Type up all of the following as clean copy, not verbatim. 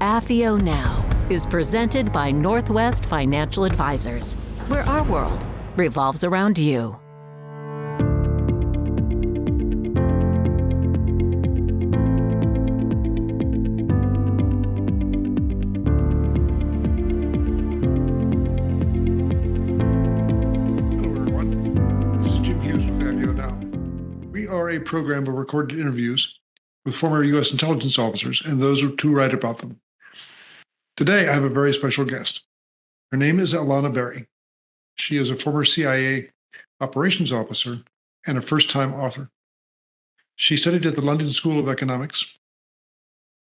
AFIO Now is presented by Northwest Financial Advisors, where our world revolves around you. Hello, everyone. This is Jim Hughes with AFIO Now. We are a program of recorded interviews with former U.S. intelligence officers and those who write about them. Today, I have a very special guest. Her name is Alana Berry. She is a former CIA operations officer and a first-time author. She studied at the London School of Economics,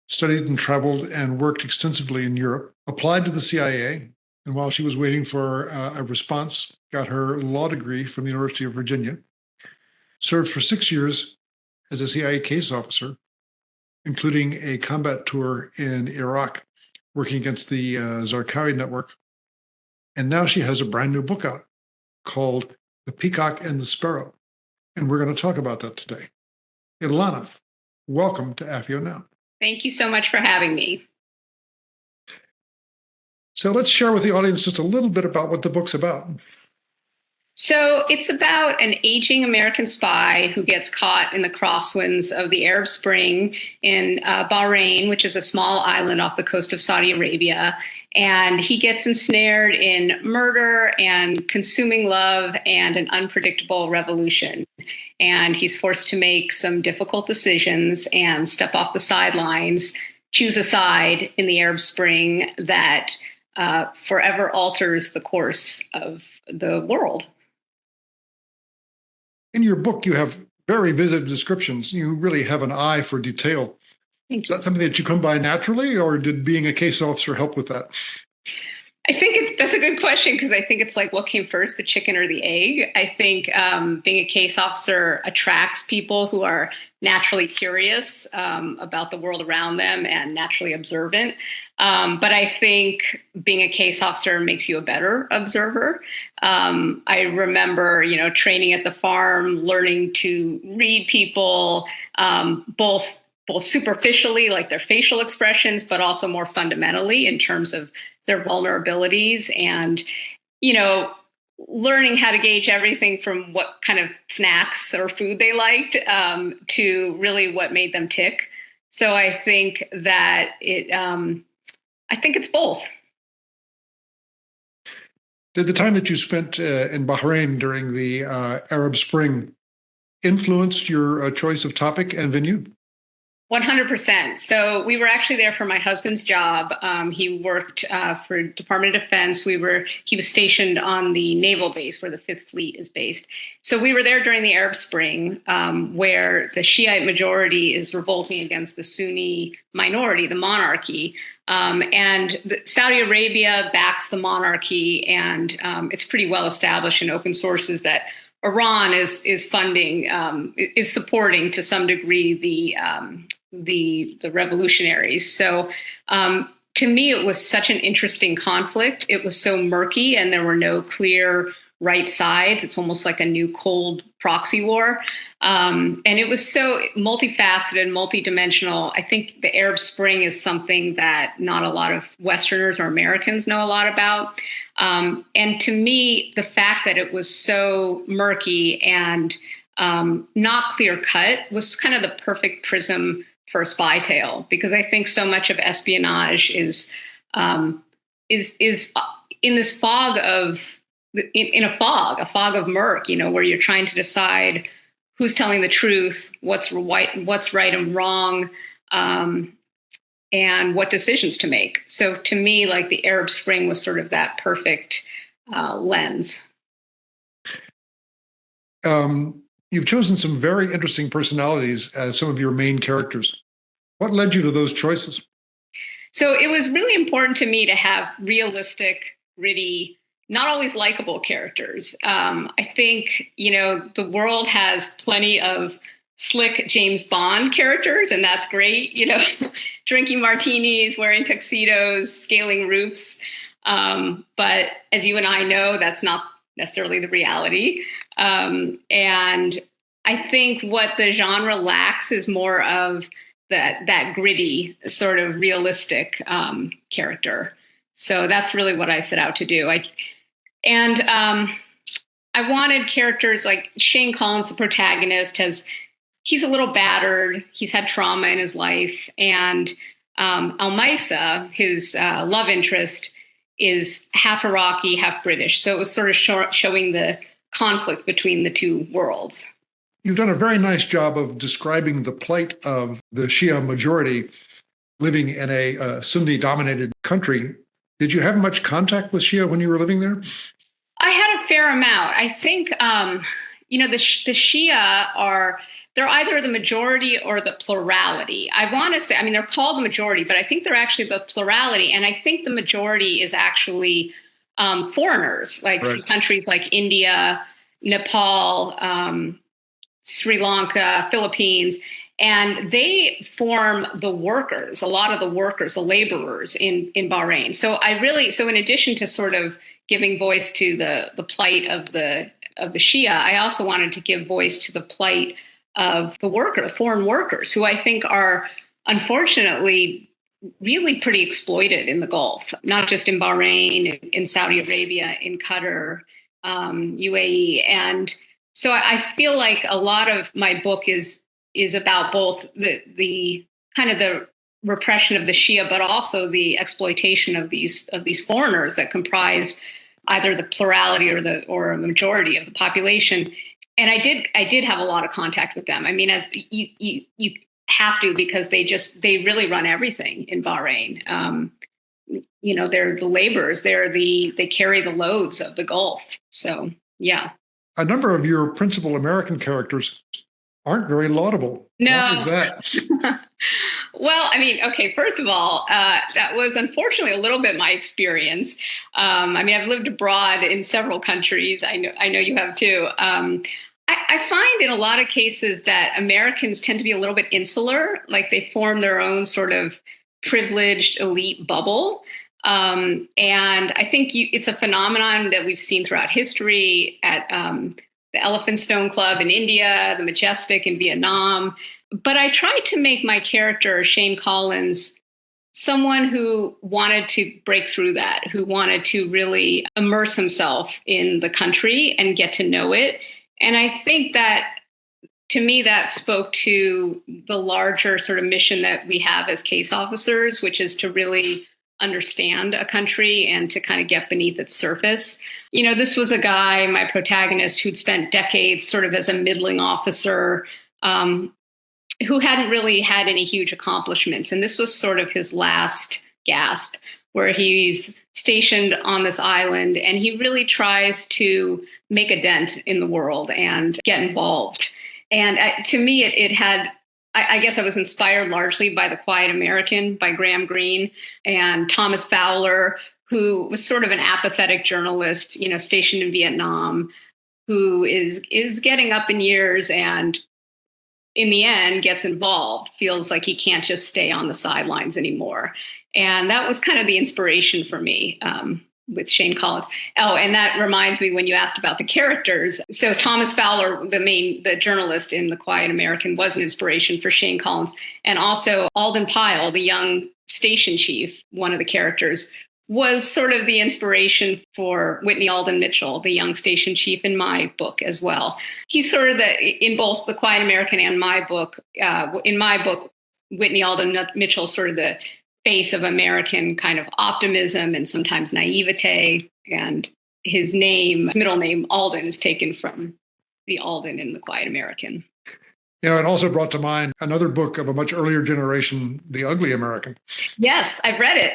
studied and traveled and worked extensively in Europe, applied to the CIA, and while she was waiting for a response, got her law degree from the University of Virginia, served for 6 years as a CIA case officer, including a combat tour in Iraq, working against the Zarqawi network. And now she has a brand new book out called The Peacock and the Sparrow. And we're going to talk about that today. Ilana, welcome to AFIO Now. Thank you so much for having me. So let's share with the audience just a little bit about what the book's about. So it's about an aging American spy who gets caught in the crosswinds of the Arab Spring in Bahrain, which is a small island off the coast of Saudi Arabia. And he gets ensnared in murder and consuming love and an unpredictable revolution. And he's forced to make some difficult decisions and step off the sidelines, choose a side in the Arab Spring that forever alters the course of the world. In your book, you have very vivid descriptions. You really have an eye for detail. Is that something that you come by naturally, or did being a case officer help with that? I think that's a good question, because I think it's like, what came first, the chicken or the egg? I think being a case officer attracts people who are naturally curious about the world around them and naturally observant. But I think being a case officer makes you a better observer. I remember, training at the farm, learning to read people, both superficially, like their facial expressions, but also more fundamentally in terms of their vulnerabilities and, learning how to gauge everything from what kind of snacks or food they liked to really what made them tick. So I think that I think it's both. Did the time that you spent in Bahrain during the Arab Spring influence your choice of topic and venue? 100%. So we were actually there for my husband's job. He worked for Department of Defense. He was stationed on the naval base where the Fifth Fleet is based. So we were there during the Arab Spring, where the Shiite majority is revolting against the Sunni minority, the monarchy. And Saudi Arabia backs the monarchy, and it's pretty well established in open sources that Iran is funding, is supporting to some degree the revolutionaries. So to me, it was such an interesting conflict. It was so murky, and there were no clear right sides. It's almost like a new cold proxy war. And it was so multifaceted, multidimensional. I think the Arab Spring is something that not a lot of Westerners or Americans know a lot about. And to me, the fact that it was so murky and not clear cut was kind of the perfect prism for a spy tale, because I think so much of espionage is in this fog of a fog of murk, where you're trying to decide who's telling the truth, what's right and wrong, and what decisions to make. So to me, like, the Arab Spring was sort of that perfect lens. You've chosen some very interesting personalities as some of your main characters. What led you to those choices? So it was really important to me to have realistic, gritty, not always likable characters. I think, the world has plenty of slick James Bond characters, and that's great, drinking martinis, wearing tuxedos, scaling roofs. But as you and I know, that's not necessarily the reality. And I think what the genre lacks is more of that gritty, sort of realistic character. So that's really what I set out to do. I wanted characters like Shane Collins, the protagonist, he's a little battered. He's had trauma in his life. And Almaisa, his love interest, is half Iraqi, half British. So it was sort of showing the conflict between the two worlds. You've done a very nice job of describing the plight of the Shia majority living in a Sunni-dominated country. Did you have much contact with Shia when you were living there? I had a fair amount. I think, the Shia they're either the majority or the plurality. I want to say, they're called the majority, but I think they're actually the plurality. And I think the majority is actually foreigners, like right. From countries like India, Nepal, Sri Lanka, Philippines. And they form the workers, a lot of the workers, the laborers in Bahrain. So in addition to sort of giving voice to the plight of the Shia, I also wanted to give voice to the plight of the foreign workers, who I think are unfortunately really pretty exploited in the Gulf, not just in Bahrain, in Saudi Arabia, in Qatar, UAE. And so I feel like a lot of my book is about both the kind of the repression of the Shia, but also the exploitation of these foreigners that comprise either the plurality or the majority of the population. And I did have a lot of contact with them. As you have to, because they really run everything in Bahrain. They're the laborers. They carry the loads of the Gulf. So yeah. A number of your principal American characters aren't very laudable. No. Why is that? Well, okay, first of all, that was unfortunately a little bit my experience. I've lived abroad in several countries. I know you have too. I find in a lot of cases that Americans tend to be a little bit insular, like they form their own sort of privileged elite bubble. And I think it's a phenomenon that we've seen throughout history at the Elephant Stone Club in India, the Majestic in Vietnam. But I tried to make my character, Shane Collins, someone who wanted to break through that, who wanted to really immerse himself in the country and get to know it. And I think that, to me, that spoke to the larger sort of mission that we have as case officers, which is to really understand a country and to kind of get beneath its surface. This was a guy, my protagonist, who'd spent decades sort of as a middling officer, who hadn't really had any huge accomplishments. And this was sort of his last gasp, where he's stationed on this island and he really tries to make a dent in the world and get involved. And to me, it had, I guess I was inspired largely by The Quiet American by Graham Greene and Thomas Fowler, who was sort of an apathetic journalist, stationed in Vietnam, who is getting up in years and in the end gets involved, feels like he can't just stay on the sidelines anymore. And that was kind of the inspiration for me with Shane Collins. Oh, and that reminds me when you asked about the characters. So Thomas Fowler, the journalist in The Quiet American, was an inspiration for Shane Collins. And also Alden Pyle, the young station chief, one of the characters, was sort of the inspiration for Whitney Alden Mitchell, the young station chief in my book as well. He's sort of in both The Quiet American and my book. In my book, Whitney Alden Mitchell is sort of the face of American kind of optimism and sometimes naivete. And his middle name, Alden, is taken from the Alden in The Quiet American. It also brought to mind another book of a much earlier generation, The Ugly American. Yes, I've read it.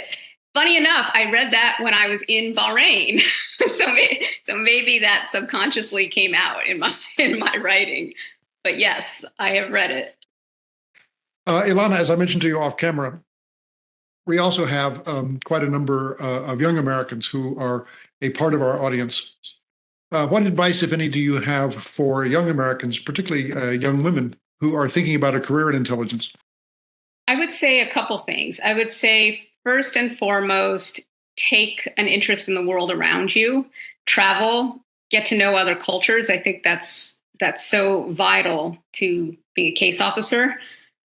Funny enough, I read that when I was in Bahrain, so maybe that subconsciously came out in my writing. But yes, I have read it. Ilana, as I mentioned to you off camera, we also have quite a number of young Americans who are a part of our audience. What advice, if any, do you have for young Americans, particularly young women who are thinking about a career in intelligence? I would say a couple things. I would say, first and foremost, take an interest in the world around you, travel, get to know other cultures. I think that's so vital to being a case officer.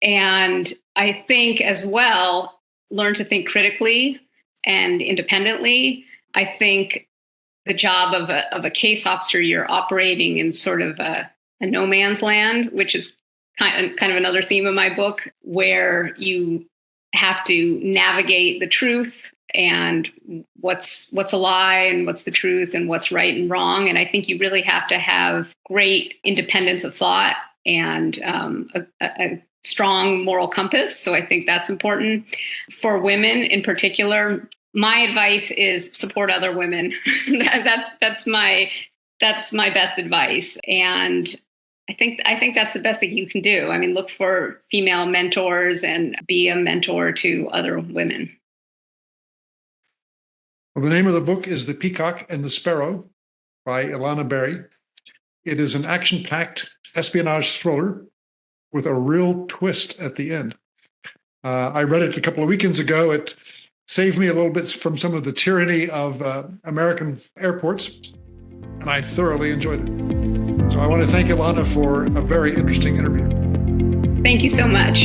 And I think as well, learn to think critically and independently. I think the job of a case officer, you're operating in sort of a no man's land, which is kind of another theme of my book, where you have to navigate the truth and what's a lie and what's the truth and what's right and wrong. And I think you really have to have great independence of thought and a strong moral compass. So I think that's important. For women in particular, my advice is support other women. that's my best advice. And I think that's the best thing you can do. I mean, look for female mentors and be a mentor to other women. Well, the name of the book is The Peacock and the Sparrow by Alana Berry. It is an action-packed espionage thriller with a real twist at the end. I read it a couple of weekends ago. It saved me a little bit from some of the tyranny of American airports, and I thoroughly enjoyed it. So I want to thank Ilana for a very interesting interview. Thank you so much.